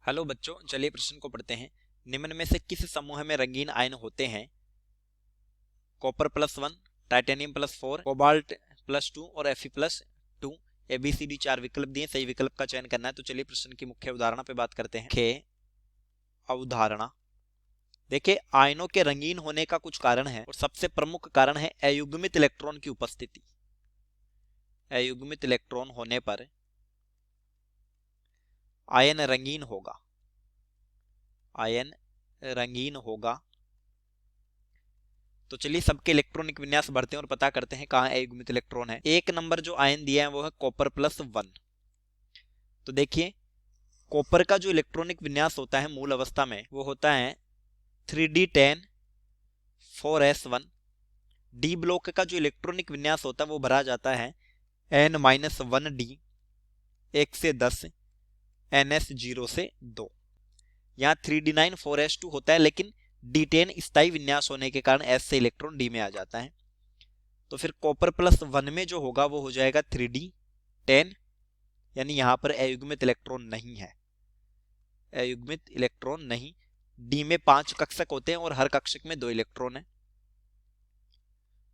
Hello बच्चों, चलिए प्रश्न को पढ़ते हैं। निम्न में से किस समूह में रंगीन आयन होते हैं? कॉपर +1, टाइटेनियम +4, कोबाल्ट +2 और Fe+2। ABCD 4 विकल्प दिए, सही विकल्प का चयन करना है। तो चलिए प्रश्न की मुख्य अवधारणा पे बात करते हैं। मुख्य अवधारणा देखिए, आयनों के रंगीन होने का कुछ कारण है और सबसे प्रमुख कारण है अयुग्मित इलेक्ट्रॉन की उपस्थिति। अयुग्मित इलेक्ट्रॉन होने पर आयन रंगीन होगा। आयन रंगीन होगा। तो चलिए सबके इलेक्ट्रॉनिक विन्यास बढ़ते हैं और पता करते हैं कहाँ अयुग्मित इलेक्ट्रॉन है। एक नंबर जो आयन दिया है वो है कॉपर +1। तो देखिए, कॉपर का जो इलेक्ट्रॉनिक विन्यास होता है मूल अवस्था में वो होता है 3d10 4s1। डी ब्लॉक का जो इलेक्ट्रॉनिक विन्यास होता है वो भरा जाता है n-1d 1 से 10 ns 0 से 2। यहाँ 3d9 4s2 होता है, लेकिन d10 स्थायी विन्यास होने के कारण s से इलेक्ट्रॉन d में आ जाता है। तो फिर कॉपर +1 में जो होगा वो हो जाएगा 3d10, यानी यहाँ पर अयुग्मित इलेक्ट्रॉन नहीं है। अयुग्मित इलेक्ट्रॉन नहीं। d में 5 कक्षक होते हैं और हर कक्षक में 2 इलेक्ट्रॉन है।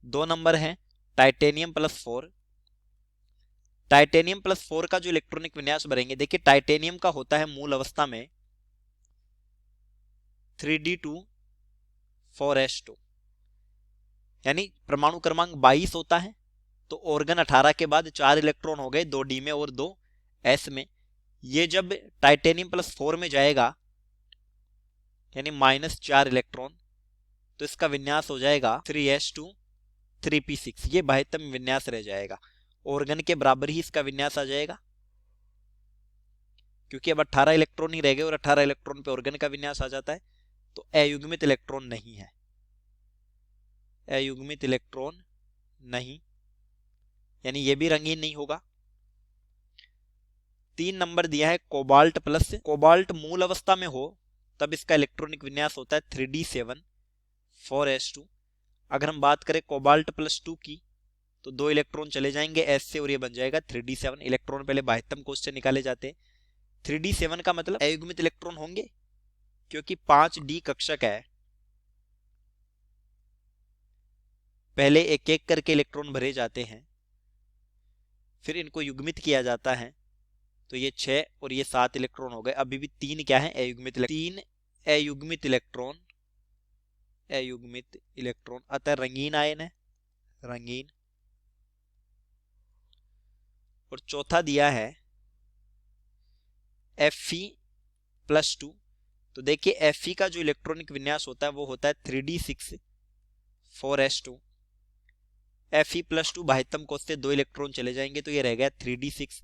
2 नंबर है टाइटेनियम +4। टाइटेनियम +4 का जो इलेक्ट्रॉनिक विन्यास भरेंगे, देखिए टाइटेनियम का होता है मूल अवस्था में 3d2 4s2, यानी परमाणु क्रमांक 22 होता है। तो ऑर्गन 18 के बाद 4 इलेक्ट्रॉन हो गए, 2 डी में और 2 एस में। ये जब टाइटेनियम +4 में जाएगा यानी -4 इलेक्ट्रॉन, तो इसका विन्यास हो जाएगा 3s2 3p6। ये बाह्यतम विन्यास रह जाएगा। ऑर्गन के बराबर ही इसका विन्यास आ जाएगा, क्योंकि अब 18 इलेक्ट्रॉन ही रह गए और 18 इलेक्ट्रॉन पे ऑर्गन का विन्यास आ जाता है। तो अयुग्मित इलेक्ट्रॉन नहीं है। अयुग्मित इलेक्ट्रॉन नहीं, यानी ये भी रंगीन नहीं होगा। 3 नंबर दिया है कोबाल्ट +। कोबाल्ट मूल अवस्था में हो तब इसका इलेक्ट्रॉनिक विन्यास होता है 3d7 4s2। अगर हम बात करें कोबाल्ट +2 की, तो 2 इलेक्ट्रॉन चले जाएंगे s से और ये बन जाएगा 3d7। इलेक्ट्रॉन पहले बाह्यतम कोश से निकाले जाते हैं। 3d7 का मतलब अयुग्मित इलेक्ट्रॉन होंगे, क्योंकि 5d कक्षक है। पहले एक एक करके इलेक्ट्रॉन भरे जाते हैं, फिर इनको युग्मित किया जाता है। तो ये 6 और ये 7 इलेक्ट्रॉन हो गए। अभी भी 3 क्या है? अयुग्मित इलेक्ट्रॉन। 3 अयुग्मित इलेक्ट्रॉन। अयुग्मित इलेक्ट्रॉन अतः रंगीन आयन है, रंगीन। और चौथा दिया है Fe+2। तो देखिए Fe का जो इलेक्ट्रॉनिक विन्यास होता है वो होता है 3d6 4s2। Fe+2 बाह्यतम कोश से 2 इलेक्ट्रॉन चले जाएंगे, तो ये रह गया 3d6।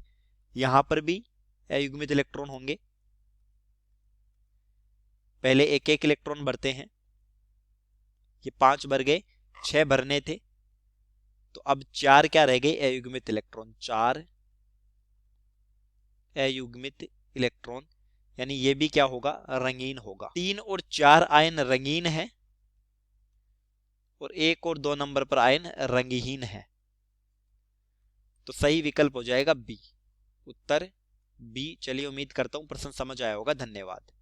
यहां पर भी अयुग्मित इलेक्ट्रॉन होंगे। पहले एक एक इलेक्ट्रॉन भरते हैं। ये 5 भर गए, 6 भरने थे, तो अब 4 क्या रह गए? अयुग्मित इलेक्ट्रॉन। 4 अयुग्मित इलेक्ट्रॉन, यानी ये भी क्या होगा? रंगीन होगा। 3 और 4 आयन रंगीन है और 1 और 2 नंबर पर आयन रंगहीन है। तो सही विकल्प हो जाएगा बी। उत्तर बी। चलिए, उम्मीद करता हूं प्रश्न समझ आया होगा। धन्यवाद।